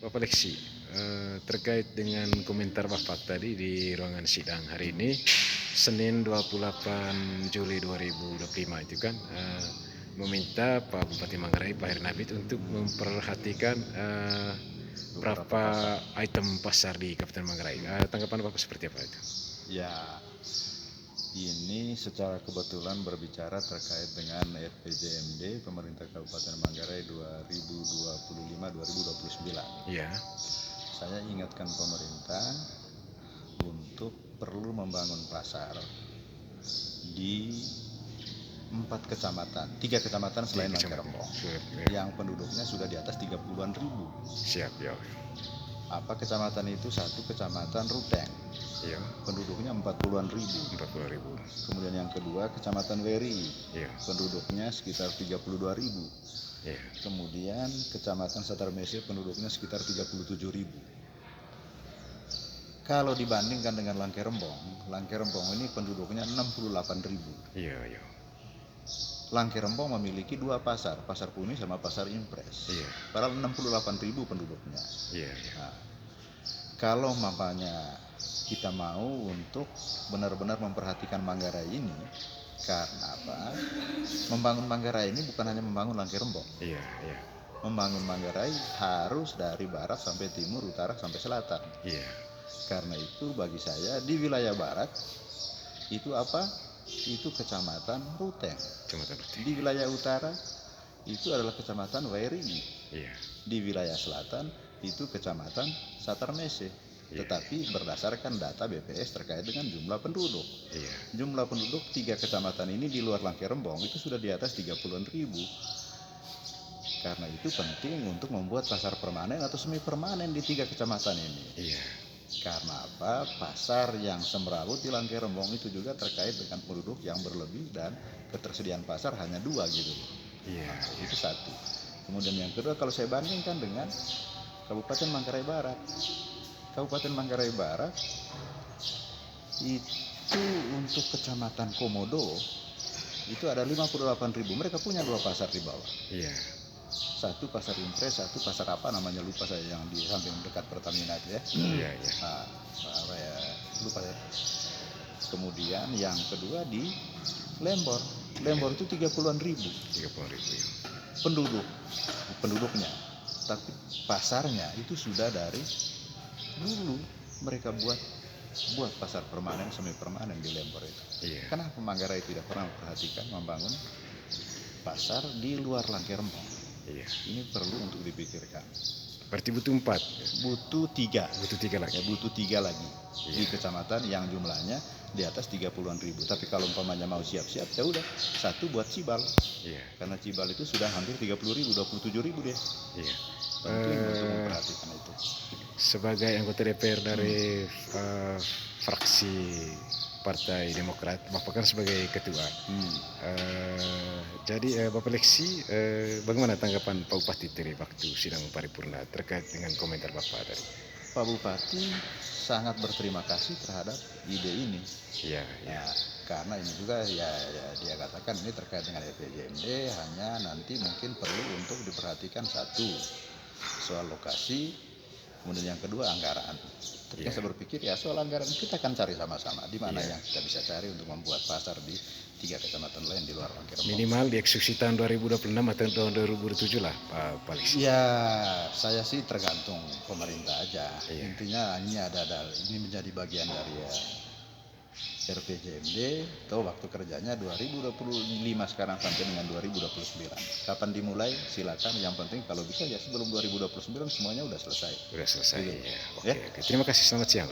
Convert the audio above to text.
Bapak Leksi, terkait dengan komentar Bapak tadi di ruangan sidang hari ini, Senin 28 Juli 2025 itu kan, meminta Pak Bupati Manggarai, Pak Hernabit untuk memperhatikan berapa item pasar di Kabupaten Manggarai. Tanggapan Bapak seperti apa itu? Ya, ini secara kebetulan berbicara terkait dengan RPJMD Pemerintah Kabupaten Manggarai 2025-2029. Ya, Saya ingatkan pemerintah untuk perlu membangun pasar di 3 kecamatan selain Langkerembong yang penduduknya sudah di atas 30-an ribu. Siap, ya. Apa kecamatan itu? Satu kecamatan Ruteng, Ya, penduduknya 40-an ribu. 40.000. Kemudian yang kedua kecamatan Weri, Ya, penduduknya sekitar 32 ribu. ya, Kemudian kecamatan Satarmese, penduduknya sekitar 37 ribu. Kalau dibandingkan dengan Langkerembong ini penduduknya 68 ribu. iya, iya. Langkerembong memiliki 2 pasar, Pasar Puni sama Pasar Impres. Iya. Padahal 68 ribu penduduknya. Iya, iya. Nah, kalau makanya kita mau untuk benar-benar memperhatikan Manggarai ini, karena apa? Membangun Manggarai ini bukan hanya membangun Langkerembong. Iya, iya. Membangun Manggarai harus dari barat sampai timur, utara sampai selatan. Iya. Karena itu bagi saya di wilayah barat itu apa? Itu kecamatan Ruteng. Kecamatan Ruteng. Di wilayah utara itu adalah kecamatan Wairi. Iya. Di wilayah selatan itu kecamatan Satarmese. Iya. Tetapi berdasarkan data BPS terkait dengan jumlah penduduk. Iya. Jumlah penduduk 3 kecamatan ini di luar Langkerembong itu sudah di atas 30-an ribu. Karena itu penting untuk membuat pasar permanen atau semi permanen di 3 kecamatan ini. Iya. Karena apa? Pasar yang semrawut di Langkerembong itu juga terkait dengan penduduk yang berlebih dan ketersediaan pasar hanya 2 gitu. Iya. Itu satu. Kemudian yang kedua, kalau saya bandingkan dengan Kabupaten Manggarai Barat. Kabupaten Manggarai Barat itu untuk kecamatan Komodo itu ada 58 ribu. Mereka punya 2 pasar di bawah. Iya. Satu pasar Impres, satu pasar apa namanya lupa saya, yang di samping dekat Pertamina itu ya. Iya, iya. Nah, apa ya, lupa ya. Kemudian yang kedua di Lembor. Lembor itu 30-an ribu 30.000. penduduknya. Tapi pasarnya itu sudah dari dulu mereka buat pasar permanen, semi permanen di Lembor itu. Iya. Kenapa Manggarai tidak pernah memperhatikan membangun pasar di luar Langkerembong? Iya. Ini perlu untuk dipikirkan. Berarti butuh 4. Butuh 3. Butuh 3 lagi. Ya, butuh 3 lagi di Iya. kecamatan yang jumlahnya di atas 30-an ribu. Tapi kalau umpamanya mau siap-siap, ya udah satu buat Cibal. Iya. Karena Cibal itu sudah hampir 30 ribu, 27 ribu dia. Iya. Penting untuk memperhatikan itu. Sebagai anggota DPR dari fraksi Partai Demokrat, Bapak kan sebagai ketua. Jadi Bapak Leksi, bagaimana tanggapan Pak Bupati dari waktu sidang paripurna terkait dengan komentar Bapak tadi? Pak Bupati sangat berterima kasih terhadap ide ini. Iya, iya. Nah, karena ini juga ya dia katakan ini terkait dengan RPJMD, hanya nanti mungkin perlu untuk diperhatikan satu soal lokasi, kemudian yang kedua anggaran. Ketika Iya. saya berpikir ya soal anggaran kita akan cari sama-sama di mana Iya. yang kita bisa cari untuk membuat pasar di 3 kecamatan lain di luar Langkerembong. Minimal dieksekusi tahun 2026 atau tahun 2027 lah Pak Leksi. Ya, saya sih tergantung pemerintah aja. Iya. Intinya ini menjadi bagian dari RPJMD atau waktu kerjanya 2025 sekarang sampai dengan 2029. Kapan dimulai? Silakan. Yang penting kalau bisa ya sebelum 2029 semuanya udah selesai. Sudah selesai. Gitu. Ya. Ya. Oke. Terima kasih. Selamat siang.